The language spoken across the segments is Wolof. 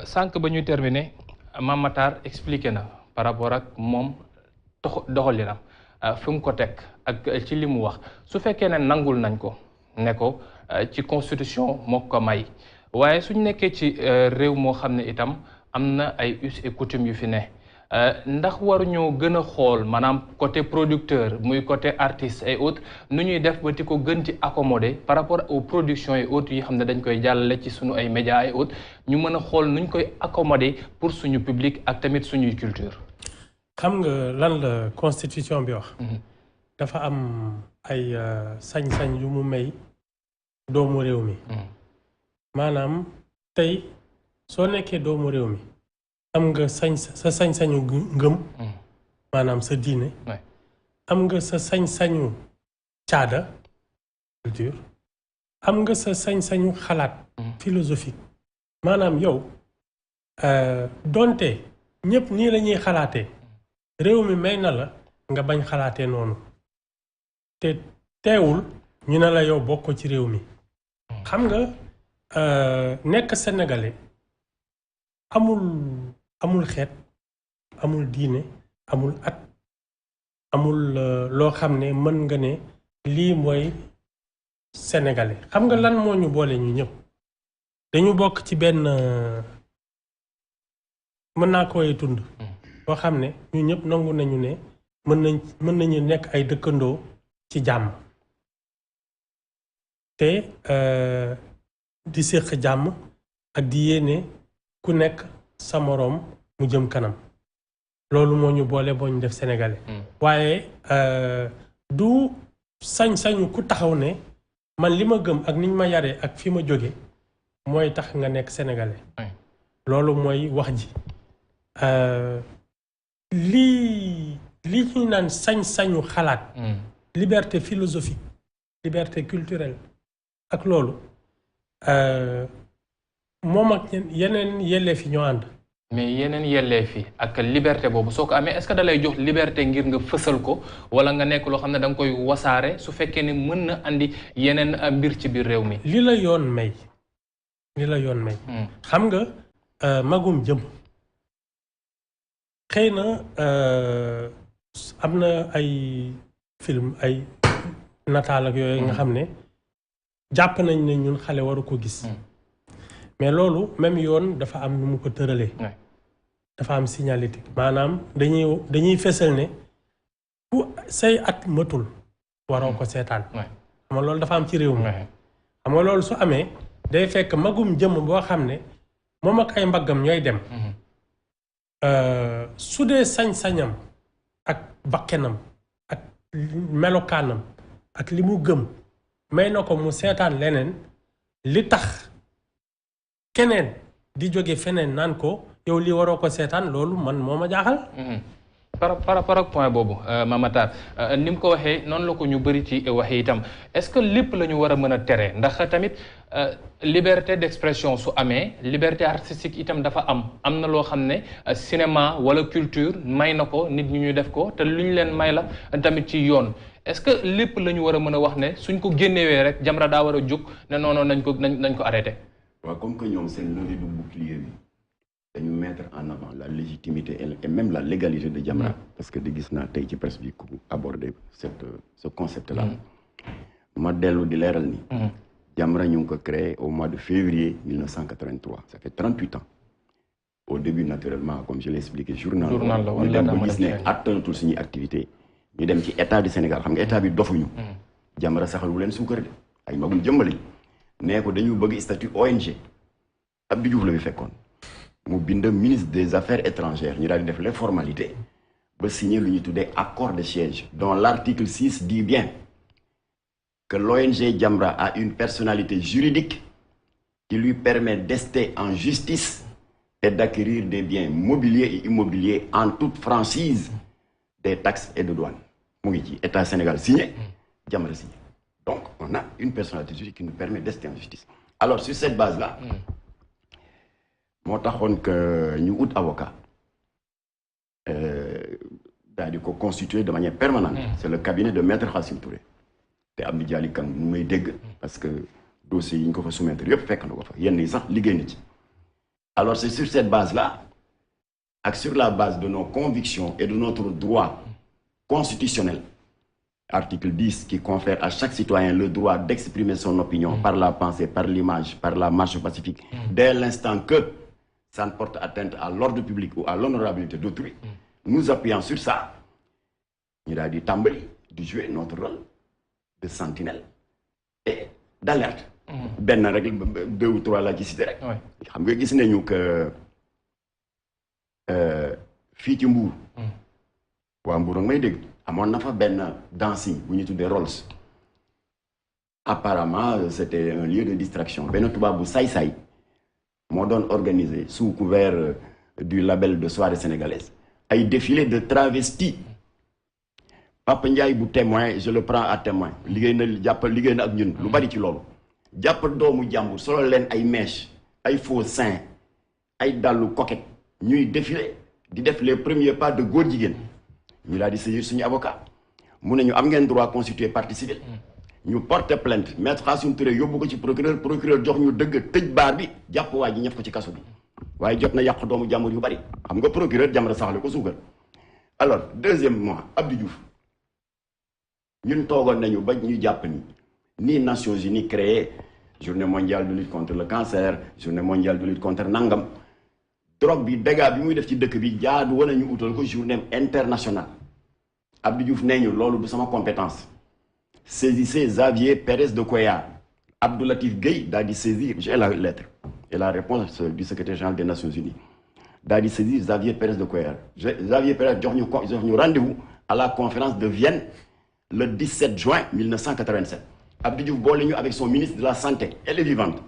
sànq ba ñuy terminer Mame Matar expliqué na par rapport ak moom doxalinam fi mu ko teg ak ci li mu wax su fekkee ne nangul nañ ko ne ko ci constitution moo ko may waaye suñ nekkee ci réew moo xam ne itam am na ay us et coutumes yu fi ne ndax waruñoo gën a xool maanaam côté producteur muy côté artiste et autres nu ñuy def ba ti ko gën ci accommoder par rapport aux productions et autres yi xam ne dañ koy jàllale ci suñu ay médias et autres ñu mën a xool nuñ koy accommoder pour suñu public ak tamit suñuy culture. xam nga lan la constitution bi wax. dafa am ay sañ-sañ yu mu may doomu réew mi. maanaam tey soo nekkee doomu réew mi. am nga sa sañ-sañu ngëm maanaam sa diine am nga sa sañ-sañu caada culture am nga sa sañ-sañu xalaat philosophique maanaam yow donte ñëpp nii la ñuy xalaatee réew mi may na la nga bañ xalaatee noonu te teewul ñu ne la yow bokk ci réew mi xam nga nekk sénégalais amul xeet amul diine amul at amul loo xam ne mën nga ne lii mooy sénégalais xam nga lan moo ñu boole ñu ñëpp dañu bokk ci benn mën naa koy tund boo xam ne ñu ñëpp nangu nañu ne mën nañu nekk ay dëkkandoo ci jàmm te di séq jàmm ak di yéene ku nekk sa moroom mu jëm kanam loolu moo ñu boole boo ñu def sénégalais waaye du sañ-sañu ku taxaw ne man li ma gëm ak niñ ma yaree ak fi ma jóge mooy tax nga nekk sénégalais loolu mooy wax ji lii ñuy naan sañ-sañu xalaat liberté philosophique liberté culturelle ak loolu moom ak yeneen yelleef yi ñoo ànd. mais yeneen yelleef yi ak liberté boobu soo ko amee est-ce que da lay jox liberté ngir nga fësal ko wala nga nekk loo xam ne da nga koy wasaare su fekkee ni mën na andi yeneen mbir ci biir réew mi. li la yoon may. xam nga magum jëm xëy na am na ay film ay nataal ak yooyu nga xam ne jàpp nañ ne ñun xale waru ko gis. mais loolu même yoon dafa am nu mu ko tëralee. dafa am signalétique maanaam dañuy fesal ne ku say at matul waroo ko seetaan. xam nga loolu dafa am ci réew mi. xam nga loolu su amee day fekk magum jëmm boo xam ne moom ak ay mbaggam ñooy dem. su dee sañ-sañam ak bakkenam ak melokaanam ak li mu gëm may na ko mu seetaan leneen li tax. keneen di jóge feneen naan ko yow lii waroo ko seetaan loolu man moo ma jaaxal. par rapport ak point boobu Mame Matar ni mu ko waxee noonu la ko ñu bëri ci waxee itam est-ce que lépp la ñu war a mën a tere ndax tamit liberté d'expression su amee liberté artistique itam dafa am na loo xam ne cinéma wala culture may na ko nit ñi ñu def ko te lu ñu leen may la tamit ci yoon est-ce que lépp la ñu war a mën a wax ne suñ ko génnewee rek Jamra daa war a jóg ne non nañ ko arrêté. waaw comme que ñoom seen levée du bouclier bi dañu mettre en avant la légitimité et même la légalité de Jamra parce que di gis naa tey ci presse bi ku aborder ce concept là ma dellu di leeral ni Jamra ñu ngi ko créé au mois de février 1983 ça fait 38 ans au début naturellement comme je l'ai expliqué journal la ñu dem ba gis ne attanatul suñuy activité ñu dem ci état du Sénégal xam nga état bi dofuñu Jamra saxal wu leen suukar de ay magum jëmbali nee ko dañu bëgg statut ONG Abdou Diouf la bi fekkoon mu bind ministre des affaires étrangères ñu daal di def les formalités ba signer lu ñu tuddee accord de siège dont l'article 6 dit bien que l'ONG Jamra a une personnalité juridique qui lui permet d'ester en justice et d'acquérir des biens mobiliers et immobiliers en toute franchise des taxes et de douane mu ngi ci état Sénégal signé Jamra signé. Donc, on a une personnalité juridique qui nous permet d'ester en justice. Alors, sur cette base-là, moi, que nous avons avocat constitué de manière permanente. C'est le cabinet de Maître Hassim Touré. Et Abdi Diali Kang nous m'a parce que le dossier qu'on va soumettre, il y a des gens qui Alors c'est sur cette base-là, et sur la base de nos convictions et de notre droit constitutionnel, article 10 qui confère à chaque citoyen le droit d'exprimer son opinion par la pensée, par l'image, par la marche pacifique, dès l'instant que ça ne porte atteinte à l'ordre public ou à l'honorabilité d'autrui, nous appuyons sur ça, il a dit Tambali de jouer notre rôle de sentinelle et d'alerte. Ben rek 2 ou 3 la ci cité rek. Xam nga gis nañu que fii ci Mbour. waa Mbour may dégg amoon na fa benn dancing bu ñu tuddee Rolls. Apparemment c'était un lieu de distraction benn tubaab bu saay-saay moo doon organisé sous couvert du label de soirée sénégalaise ay défilé de travestis. Papa Ndiaye bu témoin je le prends à témoin liggéey na ak ñun lu bari ci loolu. jàpp doomu jàmbur solo leen ay mèches ay faux seins ay dàllu coquette ñuy défilé di def les premiers pas de góor jigéen ñu daal di saisir suñu avocat mu ne ñu am ngeen droit constituer partie civile ñu porter plainte maître Khassoum Touré yóbbu ko ci procureur jox ñu dëgg tëj baar bi jàpp waa ji ñëf ko ci kaso bi waaye jot na yàq doomu jàmbur yu bari xam nga procureur Jamra saxle ko suukar. Alors deuxièmement Abdou Diouf ñun toogoon nañu ba ñu jàpp ni Nations Unies créé journée mondiale de lutte contre le cancer journée mondiale de lutte contre nangam drogue bi dégâts bi muy def ci dëkk bi jaadu wala ñu utal ko journée internationale Abdou Diouf nee ñu loolu du sama compétence saisissez Xavier Pérez de Cuéllar Abdou Latif Gueye daal di saisir j'ai la lettre et la réponse du secrétaire général des Nations Unies daal di saisir Xavier Pérez de Cuéllar Xavier Pérez jox ñu rendez-vous à la conférence de Vienne le 17 juin 1987 Abdou Diouf boole ñu avec son ministre de la santé elle est vivante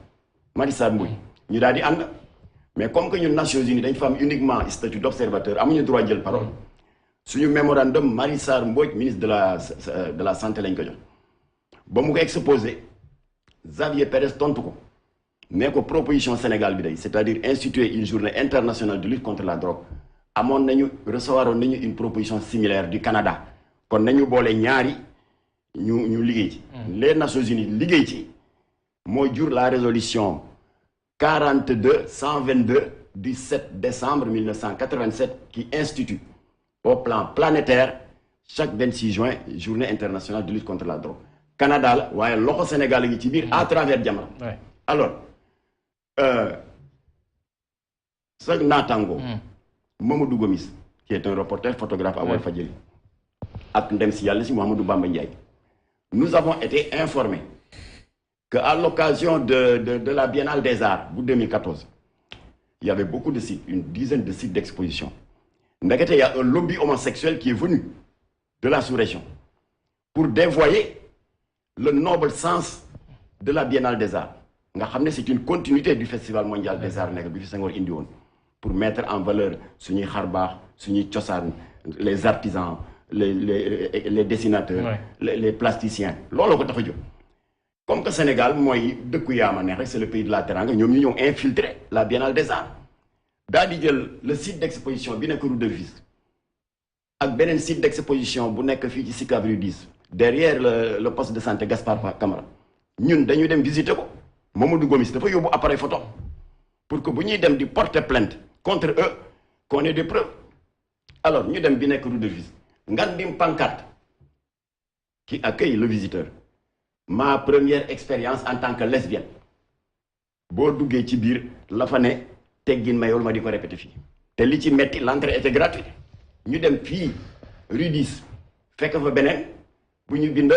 Marie Sarr Mbouy ñu daal di ànd mais comme que ñun Nations Unies dañ fa am uniquement statut d'observateur amuñu droit jël parole suñu mémorandum Marie Sarr Mbouy ministre de la santé lañ ko jox ba mu ko exposé Xavier Pérez tontu ko mais ko proposition Sénégal bi day c'est-à-dire instituer une journée internationale de lutte contre la drogue amoon nañu recevoir nañu une proposition similaire du Canada kon nañu boole ñaari ñu liggéey ci. Les Nations Unies liggéey ci mooy jur la résolution 42-122 du 7 décembre 1987 qui institue au plan planétaire chaque 26 juin journée internationale de lutte contre la drogue. Canada la waaye loxo Sénégal ngi ci biir à travers Jamra. Alors sa naataango Mamadou Gomis qui est un reporter photographe à Walfadjri ak ndem si yàlla si Mouhamadou Bamba Ndiaye. Nous avons été informés qu'à l'occasion de la Biennale des Arts pour 2014, il y avait beaucoup de sites, une dizaine de sites d'exposition. Il y a un lobby homosexuel qui est venu de la sous-région pour dévoyer le noble sens de la Biennale des Arts. C'est une continuité du Festival mondial des Arts pour mettre en valeur suñuy xarbaax suñuy cosaan les artisans les dessinateurs les plasticiens loolu ko tax a jóg comme que Sénégal mooy dëkku yaama neex rek c'est le pays de la Teranga ñoom ñu ñëw infiltrer la Biennale des Arts daal di jël le site d'exposition bi nekk rue de Rufisque ak beneen site d'exposition bu nekk fii ci Sicap Rue 10 derrière le poste de santé Gaspard Camara ñun dañuy dem visiter ko Mamadou Gomis dafa yóbbu appareil photo pour que bu ñuy dem di porter plainte contre eux qu'on ait des preuves alors ñu dem bi nekk rue de Rufisque ngandim pancarte qui accueille le visiteur ma première expérience en tant que lesbienne boo duggee ci biir la fa ne teggin mayol ma di ko répété fii te li ci metti l'entrée était gratuite ñu dem fii rue 10 fekk fa beneen bu ñu bind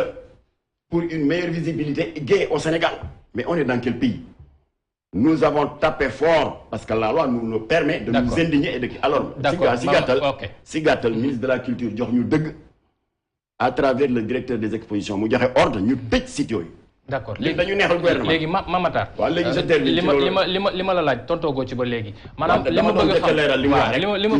pour une meilleure visibilité gay au Sénégal mais on est dans quel pays? Nous avons tapé fort parce que la loi nous permet de nous indigner et de... Alors, si gàttal ministre de la Culture jox ñu dëgg à travers le directeur des expositions mu joxe ordre ñu tëj site yooyu. D'accord léegi dañu neexal gouvernement léegi Mamatar. waaw léegi je termine li ma la laaj tontoogoo ci ba léegi. maanaam li ma bëgg a xam li ma